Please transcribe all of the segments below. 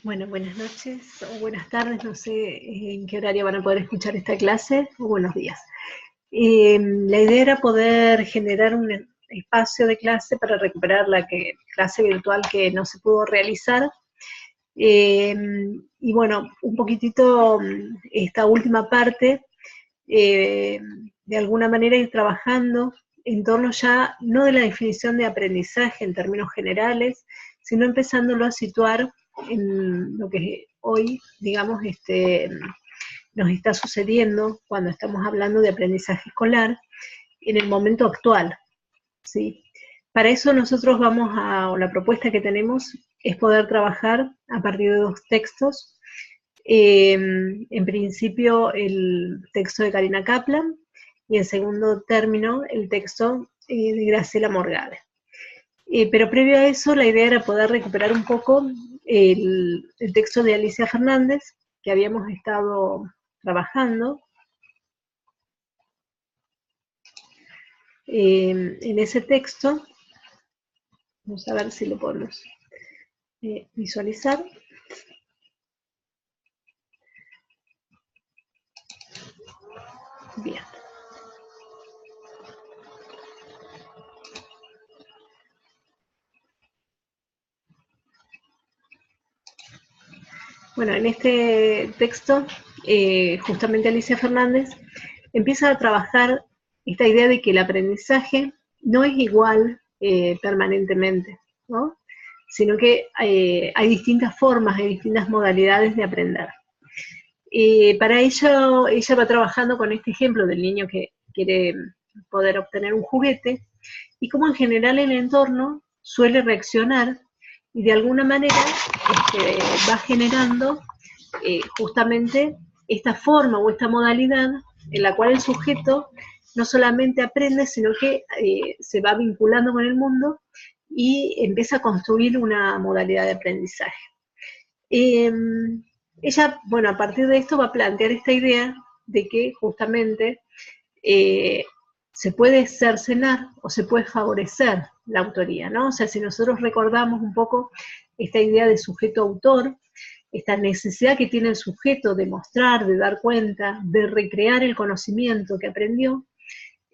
Bueno, buenas noches o buenas tardes, no sé en qué horario van a poder escuchar esta clase, o buenos días. La idea era poder generar un espacio de clase para recuperar la clase virtual que no se pudo realizar. Y bueno, un poquitito esta última parte, de alguna manera ir trabajando en torno ya, no de la definición de aprendizaje en términos generales, sino empezándolo a situar en lo que hoy, digamos, nos está sucediendo cuando estamos hablando de aprendizaje escolar en el momento actual, ¿sí? Para eso nosotros o la propuesta que tenemos es poder trabajar a partir de dos textos. En principio, el texto de Karina Kaplan, y en segundo término, el texto de Graciela Morgade. Pero previo a eso, la idea era poder recuperar un poco el texto de Alicia Fernández, que habíamos estado trabajando. En ese texto, vamos a ver si lo podemos visualizar. Bien. Bueno, en este texto, justamente Alicia Fernández empieza a trabajar esta idea de que el aprendizaje no es igual permanentemente, ¿no? Sino que hay distintas formas, hay distintas modalidades de aprender. Para ello, ella va trabajando con este ejemplo del niño que quiere poder obtener un juguete, y cómo en general el entorno suele reaccionar y de alguna manera va generando justamente esta forma o esta modalidad en la cual el sujeto no solamente aprende, sino que se va vinculando con el mundo y empieza a construir una modalidad de aprendizaje. Ella, bueno, a partir de esto va a plantear esta idea de que justamente se puede cercenar o se puede favorecer la autoría, ¿no? O sea, si nosotros recordamos un poco esta idea de sujeto-autor, esta necesidad que tiene el sujeto de mostrar, de dar cuenta, de recrear el conocimiento que aprendió,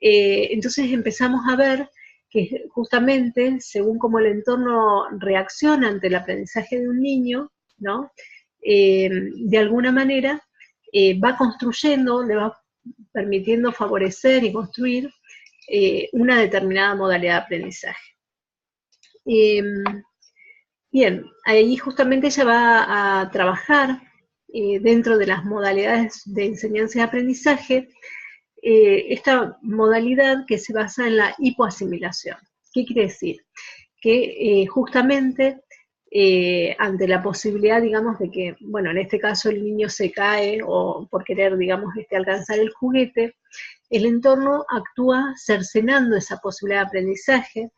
entonces empezamos a ver que justamente, según cómo el entorno reacciona ante el aprendizaje de un niño, ¿no? De alguna manera va construyendo, le va permitiendo favorecer y construir una determinada modalidad de aprendizaje. Bien, ahí justamente ella va a trabajar dentro de las modalidades de enseñanza y aprendizaje, esta modalidad que se basa en la hipoasimilación. ¿Qué quiere decir? Que justamente ante la posibilidad, digamos, de que, bueno, en este caso el niño se cae o por querer, digamos, alcanzar el juguete, el entorno actúa cercenando esa posibilidad de aprendizaje,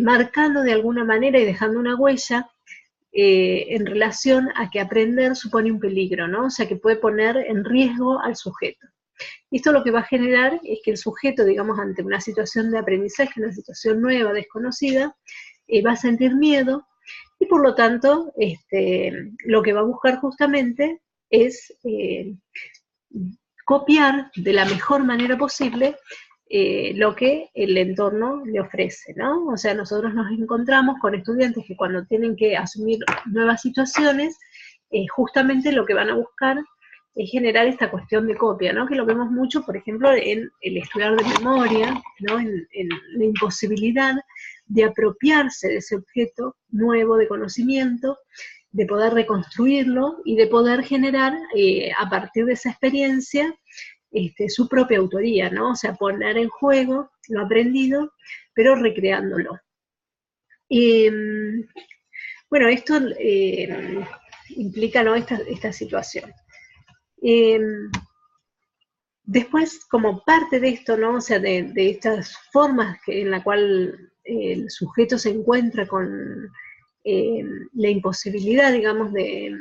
marcando de alguna manera y dejando una huella en relación a que aprender supone un peligro, ¿no? O sea, que puede poner en riesgo al sujeto. Esto lo que va a generar es que el sujeto, digamos, ante una situación de aprendizaje, una situación nueva, desconocida, va a sentir miedo, y por lo tanto, lo que va a buscar justamente es copiar de la mejor manera posible lo que el entorno le ofrece, ¿no? O sea, nosotros nos encontramos con estudiantes que cuando tienen que asumir nuevas situaciones, justamente lo que van a buscar es generar esta cuestión de copia, ¿no? Que lo vemos mucho, por ejemplo, en el estudiar de memoria, ¿no? En la imposibilidad de apropiarse de ese objeto nuevo de conocimiento, de poder reconstruirlo y de poder generar a partir de esa experiencia su propia autoría, ¿no? O sea, poner en juego lo aprendido, pero recreándolo. Bueno, esto implica, ¿no?, esta situación. Después, como parte de esto, ¿no?, o sea, de estas formas en la cual el sujeto se encuentra con la imposibilidad, digamos, de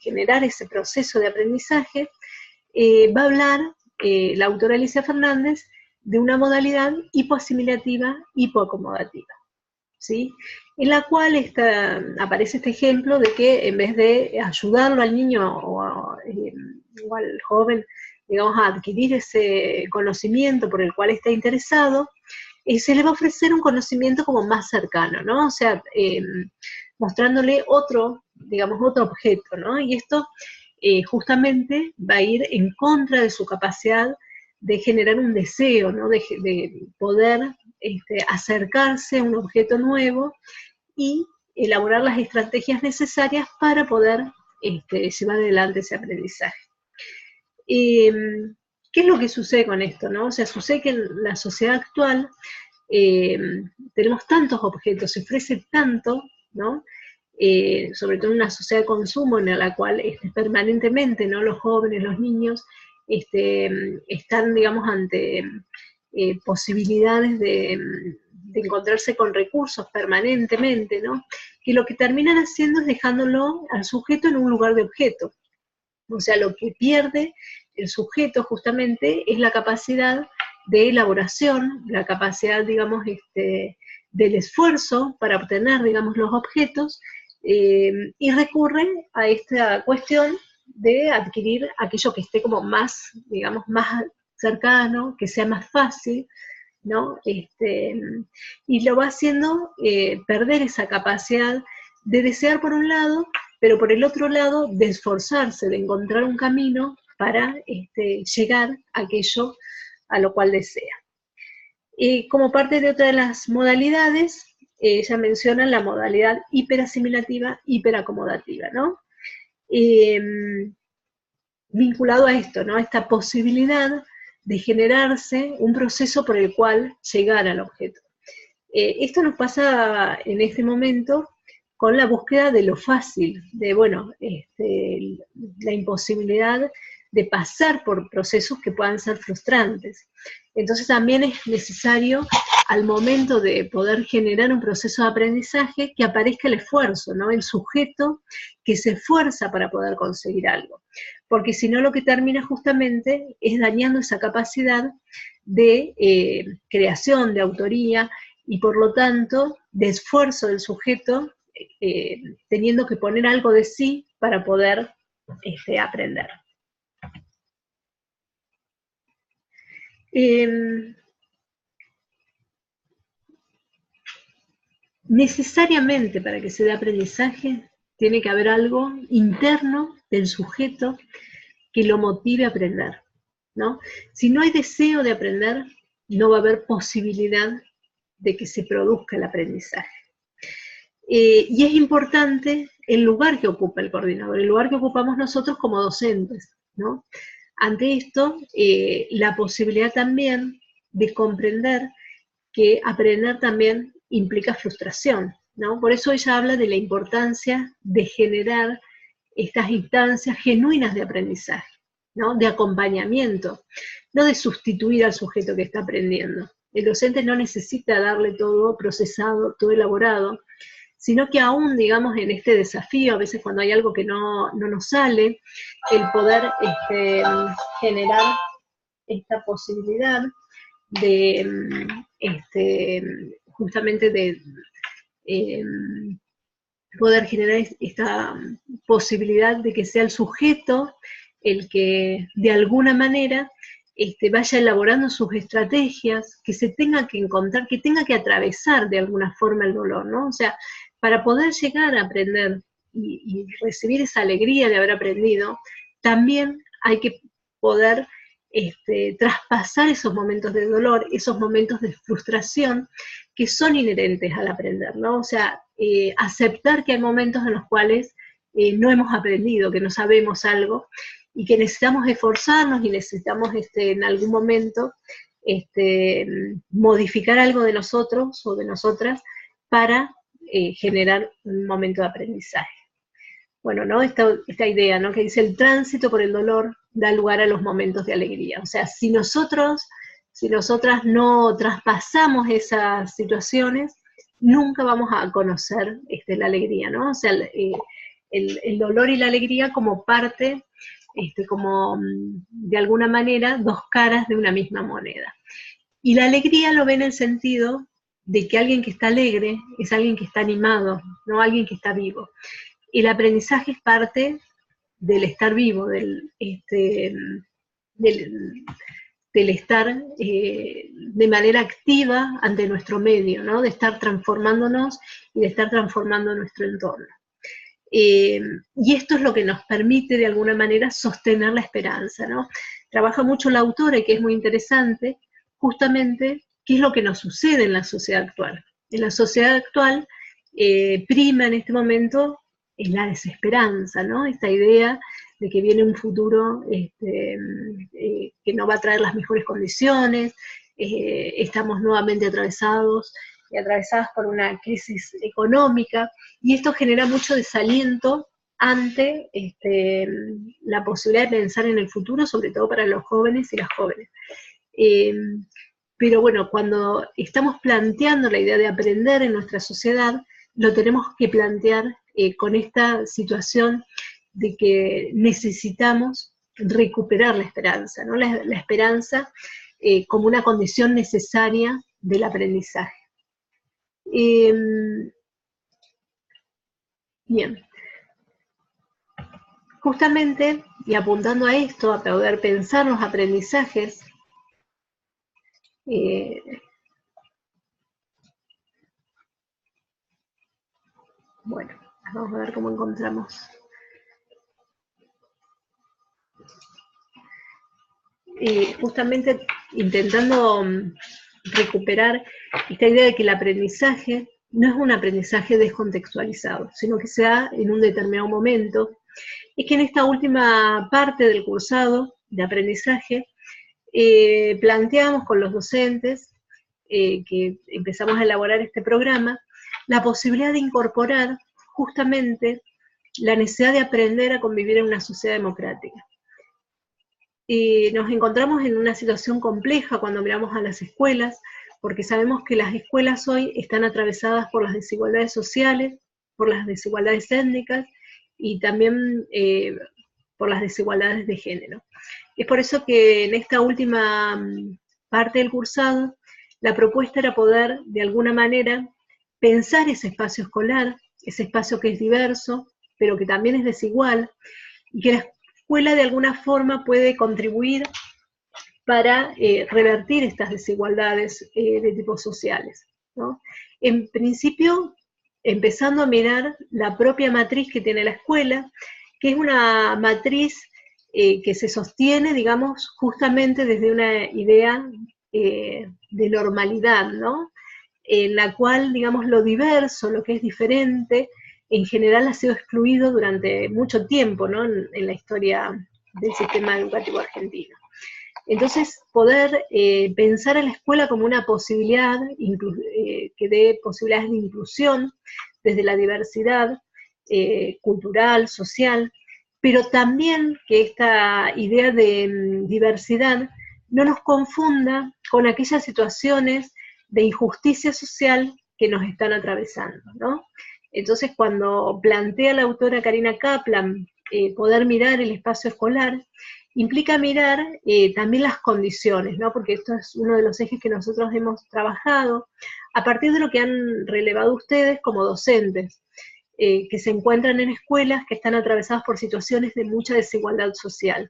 generar ese proceso de aprendizaje, va a hablar la autora Alicia Fernández de una modalidad hipoasimilativa, hipoacomodativa. ¿sí? En la cual aparece este ejemplo de que en vez de ayudarlo al niño o al joven, digamos, a adquirir ese conocimiento por el cual está interesado, se le va a ofrecer un conocimiento como más cercano, ¿no? O sea, mostrándole otro, digamos, otro objeto, ¿no? Y esto justamente va a ir en contra de su capacidad de generar un deseo, ¿no? De poder acercarse a un objeto nuevo y elaborar las estrategias necesarias para poder llevar adelante ese aprendizaje. ¿Qué es lo que sucede con esto, no? O sea, sucede que en la sociedad actual tenemos tantos objetos, se ofrece tanto, ¿no? Sobre todo en una sociedad de consumo en la cual permanentemente, ¿no? Los jóvenes, los niños, están, digamos, ante posibilidades de encontrarse con recursos permanentemente, ¿no? Que lo que terminan haciendo es dejándolo al sujeto en un lugar de objeto. O sea, lo que pierde el sujeto justamente es la capacidad de elaboración, la capacidad, digamos, del esfuerzo para obtener, digamos, los objetos, y recurre a esta cuestión de adquirir aquello que esté como más, digamos, más cercano, que sea más fácil, ¿no? Y lo va haciendo perder esa capacidad de desear por un lado, pero por el otro lado de esforzarse, de encontrar un camino para llegar a aquello a lo cual desea. Como parte de otra de las modalidades, ella menciona la modalidad hiperasimilativa, hiperacomodativa, ¿no? Vinculado a esto, ¿no? A esta posibilidad de generarse un proceso por el cual llegar al objeto. Esto nos pasa en este momento con la búsqueda de lo fácil, de, bueno, la imposibilidad de pasar por procesos que puedan ser frustrantes. Entonces también es necesario, al momento de poder generar un proceso de aprendizaje, que aparezca el esfuerzo, ¿no? El sujeto que se esfuerza para poder conseguir algo. Porque si no, lo que termina justamente es dañando esa capacidad de creación, de autoría, y por lo tanto de esfuerzo del sujeto, teniendo que poner algo de sí para poder aprender. Necesariamente para que se dé aprendizaje tiene que haber algo interno del sujeto que lo motive a aprender, ¿no? Si no hay deseo de aprender, no va a haber posibilidad de que se produzca el aprendizaje. Y es importante el lugar que ocupa el coordinador, el lugar que ocupamos nosotros como docentes, ¿no? Ante esto, la posibilidad también de comprender que aprender también implica frustración, ¿no? Por eso ella habla de la importancia de generar estas instancias genuinas de aprendizaje, ¿no? De acompañamiento, no de sustituir al sujeto que está aprendiendo. El docente no necesita darle todo procesado, todo elaborado, sino que aún, digamos, en este desafío, a veces cuando hay algo que no nos sale, el poder generar esta posibilidad de justamente de poder generar esta posibilidad de que sea el sujeto el que de alguna manera vaya elaborando sus estrategias, que se tenga que encontrar, que tenga que atravesar de alguna forma el dolor, ¿no? O sea, para poder llegar a aprender y recibir esa alegría de haber aprendido, también hay que poder traspasar esos momentos de dolor, esos momentos de frustración que son inherentes al aprender, ¿no? O sea, aceptar que hay momentos en los cuales no hemos aprendido, que no sabemos algo, y que necesitamos esforzarnos y necesitamos en algún momento modificar algo de nosotros o de nosotras para generar un momento de aprendizaje. Bueno, ¿no? Esta idea, ¿no? Que dice el tránsito por el dolor da lugar a los momentos de alegría. O sea, si nosotras no traspasamos esas situaciones, nunca vamos a conocer la alegría, ¿no? O sea, el dolor y la alegría como parte, como de alguna manera, dos caras de una misma moneda. Y la alegría lo ve en el sentido de que alguien que está alegre es alguien que está animado, no alguien que está vivo. El aprendizaje es parte del estar vivo, del estar de manera activa ante nuestro medio, ¿no? De estar transformándonos y de estar transformando nuestro entorno. Y esto es lo que nos permite de alguna manera sostener la esperanza, ¿no? Trabaja mucho la autora, y que es muy interesante, justamente qué es lo que nos sucede en la sociedad actual. En la sociedad actual prima en este momento es la desesperanza, ¿no? Esta idea de que viene un futuro que no va a traer las mejores condiciones, estamos nuevamente atravesadas por una crisis económica, y esto genera mucho desaliento ante la posibilidad de pensar en el futuro, sobre todo para los jóvenes y las jóvenes. Pero bueno, cuando estamos planteando la idea de aprender en nuestra sociedad, lo tenemos que plantear con esta situación de que necesitamos recuperar la esperanza, ¿no? La esperanza como una condición necesaria del aprendizaje. Bien. Justamente, y apuntando a esto, a poder pensar los aprendizajes, bueno, vamos a ver cómo encontramos. Justamente intentando recuperar esta idea de que el aprendizaje no es un aprendizaje descontextualizado, sino que se da en un determinado momento. Es que en esta última parte del cursado de aprendizaje planteamos con los docentes que empezamos a elaborar este programa la posibilidad de incorporar justamente la necesidad de aprender a convivir en una sociedad democrática. Nos encontramos en una situación compleja cuando miramos a las escuelas, porque sabemos que las escuelas hoy están atravesadas por las desigualdades sociales, por las desigualdades étnicas y también por las desigualdades de género. Es por eso que en esta última parte del cursado, la propuesta era poder, de alguna manera, pensar ese espacio escolar, ese espacio que es diverso, pero que también es desigual, y que la escuela de alguna forma puede contribuir para revertir estas desigualdades de tipos sociales, ¿no? En principio, empezando a mirar la propia matriz que tiene la escuela, que es una matriz que se sostiene, digamos, justamente desde una idea de normalidad, ¿no? En la cual, digamos, lo diverso, lo que es diferente, en general ha sido excluido durante mucho tiempo, ¿no? En la historia del sistema educativo argentino. Entonces, poder pensar a la escuela como una posibilidad que dé posibilidades de inclusión desde la diversidad cultural, social, pero también que esta idea de diversidad no nos confunda con aquellas situaciones de injusticia social que nos están atravesando, ¿no? Entonces, cuando plantea la autora Karina Kaplan poder mirar el espacio escolar, implica mirar también las condiciones, ¿no? Porque esto es uno de los ejes que nosotros hemos trabajado a partir de lo que han relevado ustedes como docentes, que se encuentran en escuelas que están atravesadas por situaciones de mucha desigualdad social.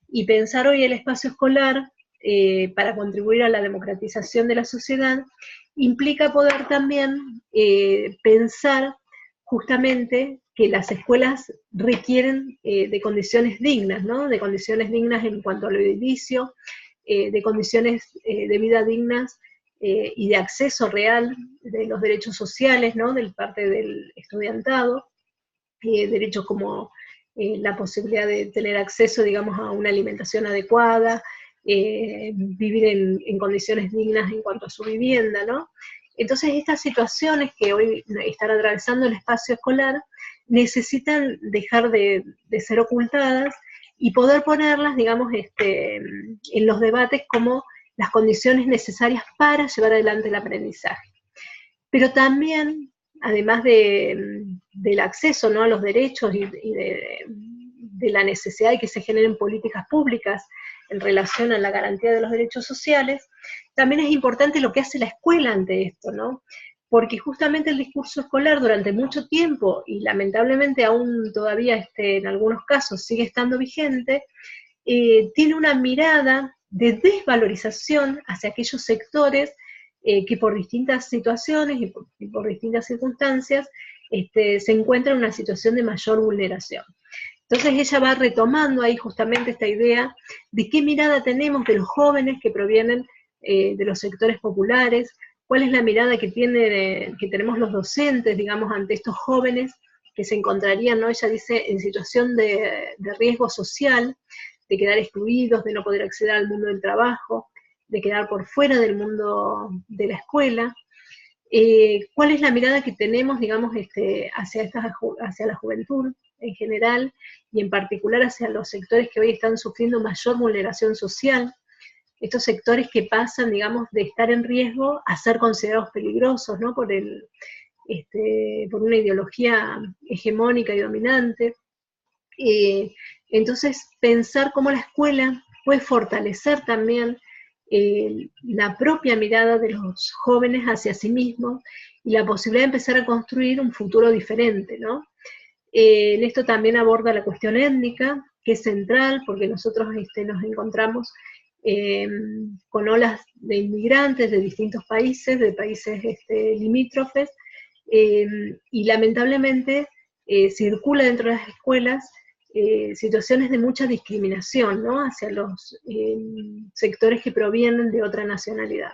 Y pensar hoy el espacio escolar para contribuir a la democratización de la sociedad implica poder también pensar justamente que las escuelas requieren de condiciones dignas, ¿no? De condiciones dignas en cuanto a lo edilicio, de condiciones de vida dignas y de acceso real de los derechos sociales, ¿no? De parte del estudiantado, derechos como la posibilidad de tener acceso, digamos, a una alimentación adecuada, vivir en condiciones dignas en cuanto a su vivienda, ¿no? Entonces estas situaciones que hoy están atravesando el espacio escolar necesitan dejar de ser ocultadas y poder ponerlas, digamos, en los debates como las condiciones necesarias para llevar adelante el aprendizaje. Pero también, además del acceso, ¿no?, a los derechos y de la necesidad de que se generen políticas públicas en relación a la garantía de los derechos sociales, también es importante lo que hace la escuela ante esto, ¿no? Porque justamente el discurso escolar durante mucho tiempo, y lamentablemente aún todavía en algunos casos sigue estando vigente, tiene una mirada de desvalorización hacia aquellos sectores que por distintas situaciones y por distintas circunstancias se encuentran en una situación de mayor vulneración. Entonces ella va retomando ahí justamente esta idea de qué mirada tenemos de los jóvenes que provienen de los sectores populares, cuál es la mirada que tenemos los docentes, digamos, ante estos jóvenes que se encontrarían, ¿no? Ella dice, en situación de riesgo social, de quedar excluidos, de no poder acceder al mundo del trabajo, de quedar por fuera del mundo de la escuela. ¿Cuál es la mirada que tenemos, digamos, hacia la juventud en general, y en particular hacia los sectores que hoy están sufriendo mayor vulneración social? Estos sectores que pasan, digamos, de estar en riesgo a ser considerados peligrosos, ¿no? Por una ideología hegemónica y dominante. Entonces, pensar cómo la escuela puede fortalecer también la propia mirada de los jóvenes hacia sí mismos y la posibilidad de empezar a construir un futuro diferente, ¿no? En esto también aborda la cuestión étnica, que es central, porque nosotros nos encontramos con olas de inmigrantes de distintos países, de países limítrofes, y lamentablemente circula dentro de las escuelas situaciones de mucha discriminación, ¿no? Hacia los sectores que provienen de otra nacionalidad.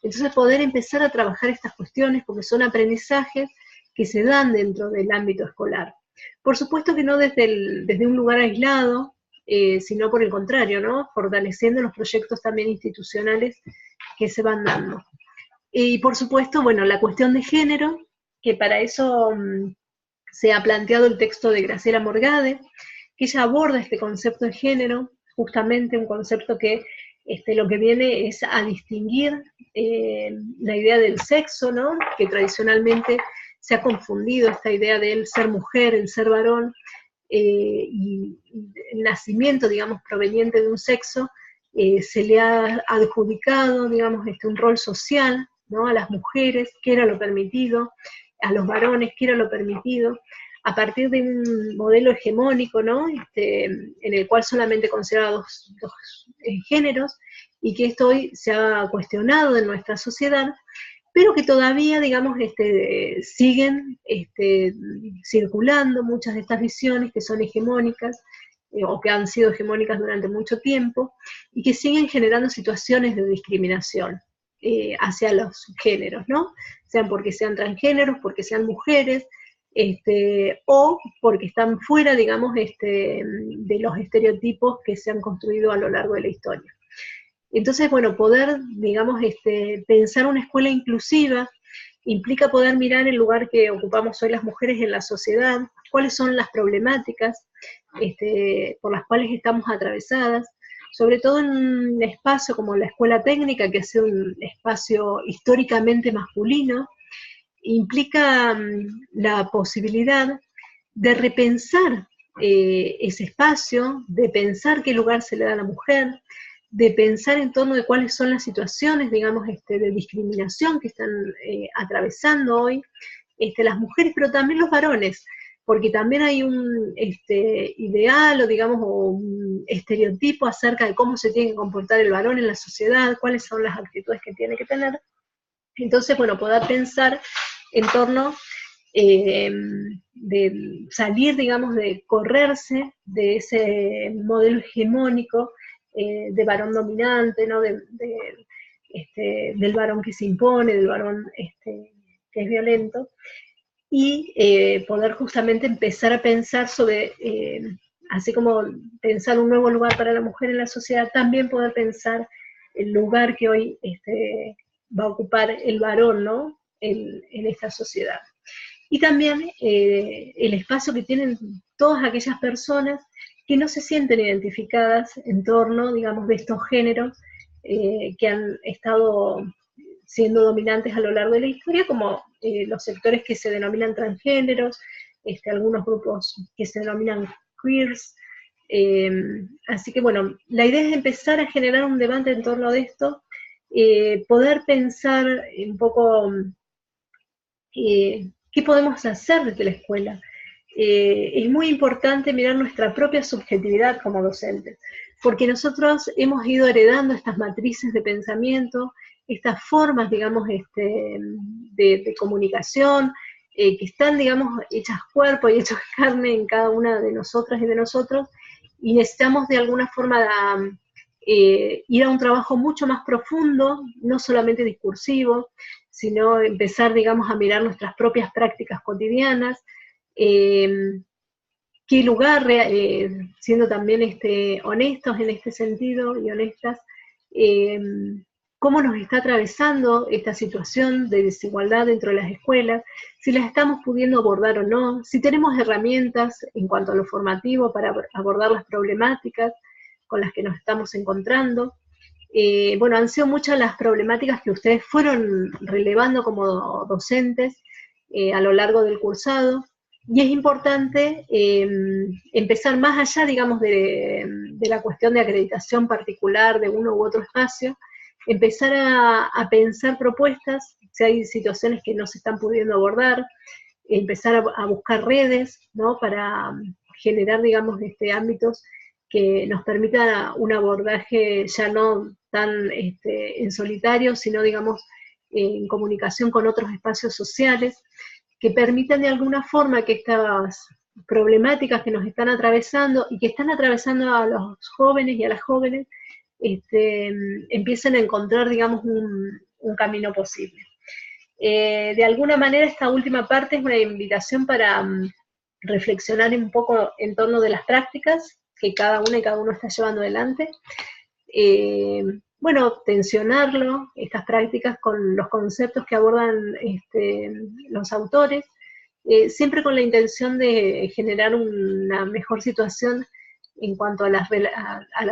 Entonces poder empezar a trabajar estas cuestiones, porque son aprendizajes que se dan dentro del ámbito escolar. Por supuesto que no desde un lugar aislado, sino por el contrario, ¿no? Fortaleciendo los proyectos también institucionales que se van dando. Y por supuesto, bueno, la cuestión de género, que para eso se ha planteado el texto de Graciela Morgade, que ella aborda este concepto de género, justamente un concepto que lo que viene es a distinguir la idea del sexo, ¿no? Que tradicionalmente se ha confundido esta idea del ser mujer, el ser varón, y el nacimiento, digamos, proveniente de un sexo, se le ha adjudicado, digamos, un rol social, ¿no? A las mujeres, que era lo permitido, a los varones, que era lo permitido, a partir de un modelo hegemónico, ¿no? En el cual solamente consideraba dos géneros, y que esto hoy se ha cuestionado en nuestra sociedad, pero que todavía, digamos, siguen circulando muchas de estas visiones que son hegemónicas, o que han sido hegemónicas durante mucho tiempo, y que siguen generando situaciones de discriminación hacia los géneros, ¿no? Sean porque sean transgéneros, porque sean mujeres, o porque están fuera, digamos, de los estereotipos que se han construido a lo largo de la historia. Entonces, bueno, poder, digamos, pensar una escuela inclusiva implica poder mirar el lugar que ocupamos hoy las mujeres en la sociedad, cuáles son las problemáticas por las cuales estamos atravesadas, sobre todo en un espacio como la escuela técnica, que ha sido un espacio históricamente masculino, implica la posibilidad de repensar ese espacio, de pensar qué lugar se le da a la mujer, de pensar en torno de cuáles son las situaciones, digamos, de discriminación que están atravesando hoy las mujeres, pero también los varones, porque también hay un ideal, o digamos, o un estereotipo acerca de cómo se tiene que comportar el varón en la sociedad, cuáles son las actitudes que tiene que tener. Entonces, bueno, poder pensar en torno de salir, digamos, de correrse de ese modelo hegemónico de varón dominante, ¿no? Del varón que se impone, del varón que es violento, y poder justamente empezar a pensar sobre, así como pensar un nuevo lugar para la mujer en la sociedad, también poder pensar el lugar que hoy va a ocupar el varón, ¿no? en esta sociedad. Y también el espacio que tienen todas aquellas personas que no se sienten identificadas en torno, digamos, de estos géneros que han estado siendo dominantes a lo largo de la historia, como los sectores que se denominan transgéneros, algunos grupos que se denominan queers. Así que bueno, la idea es empezar a generar un debate en torno de esto, poder pensar un poco qué podemos hacer desde la escuela. Es muy importante mirar nuestra propia subjetividad como docentes, porque nosotros hemos ido heredando estas matrices de pensamiento, estas formas, digamos, de comunicación, que están, digamos, hechas cuerpo y hechas carne en cada una de nosotras y de nosotros, y necesitamos de alguna forma ir a un trabajo mucho más profundo, no solamente discursivo, sino empezar, digamos, a mirar nuestras propias prácticas cotidianas, qué lugar, siendo también honestos en este sentido y honestas, cómo nos está atravesando esta situación de desigualdad dentro de las escuelas, si las estamos pudiendo abordar o no, si tenemos herramientas en cuanto a lo formativo para abordar las problemáticas con las que nos estamos encontrando. Bueno, han sido muchas las problemáticas que ustedes fueron relevando como docentes a lo largo del cursado, y es importante empezar más allá, digamos, de la cuestión de acreditación particular de uno u otro espacio, empezar a pensar propuestas, si hay situaciones que no se están pudiendo abordar, empezar a buscar redes, ¿no?, para generar, digamos, ámbitos que nos permitan un abordaje ya no tan en solitario, sino, digamos, en comunicación con otros espacios sociales, que permitan de alguna forma que estas problemáticas que nos están atravesando y que están atravesando a los jóvenes y a las jóvenes, empiecen a encontrar, digamos, un camino posible. De alguna manera esta última parte es una invitación para reflexionar un poco en torno de las prácticas que cada una y cada uno está llevando adelante. Bueno, tensionarlo, estas prácticas, con los conceptos que abordan los autores, siempre con la intención de generar una mejor situación en cuanto a las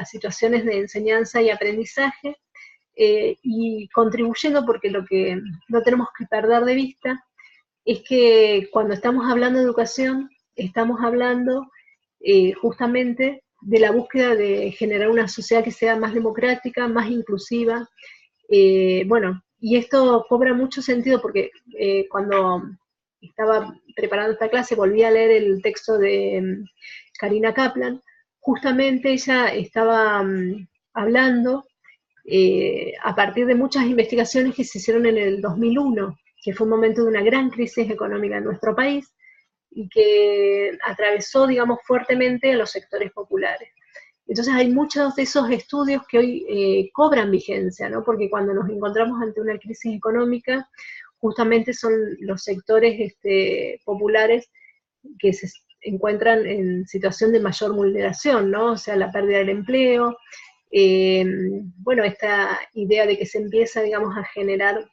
situaciones de enseñanza y aprendizaje, y contribuyendo, porque lo que no tenemos que perder de vista es que cuando estamos hablando de educación, estamos hablando justamente de la búsqueda de generar una sociedad que sea más democrática, más inclusiva. Bueno, y esto cobra mucho sentido porque cuando estaba preparando esta clase volví a leer el texto de Karina Kaplan. Justamente ella estaba hablando a partir de muchas investigaciones que se hicieron en el 2001, que fue un momento de una gran crisis económica en nuestro país, y que atravesó, digamos, fuertemente a los sectores populares. Entonces hay muchos de esos estudios que hoy cobran vigencia, ¿no? Porque cuando nos encontramos ante una crisis económica, justamente son los sectores populares que se encuentran en situación de mayor vulneración, ¿no? O sea, la pérdida del empleo, bueno, esta idea de que se empieza, digamos, a generar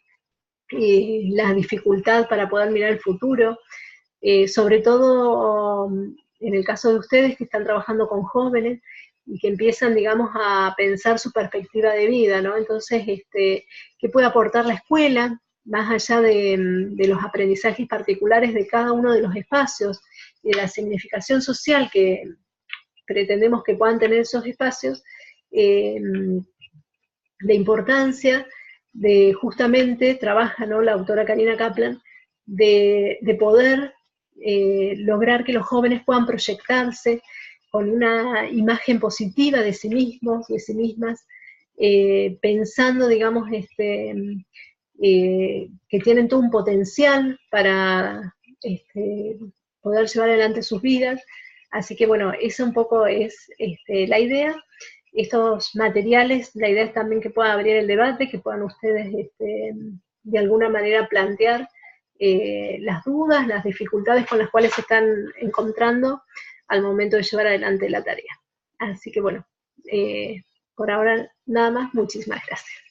la dificultad para poder mirar el futuro, sobre todo en el caso de ustedes que están trabajando con jóvenes y que empiezan, digamos, a pensar su perspectiva de vida, ¿no? Entonces, ¿qué puede aportar la escuela, más allá de los aprendizajes particulares de cada uno de los espacios y de la significación social que pretendemos que puedan tener esos espacios? La importancia de, justamente, trabaja, ¿no?, la autora Karina Kaplan, de poder lograr que los jóvenes puedan proyectarse con una imagen positiva de sí mismos, de sí mismas, pensando, digamos, que tienen todo un potencial para poder llevar adelante sus vidas. Así que bueno, eso un poco es la idea. Estos materiales, la idea es también que pueda abrir el debate, que puedan ustedes de alguna manera plantear las dudas, las dificultades con las cuales se están encontrando al momento de llevar adelante la tarea. Así que bueno, por ahora nada más, muchísimas gracias.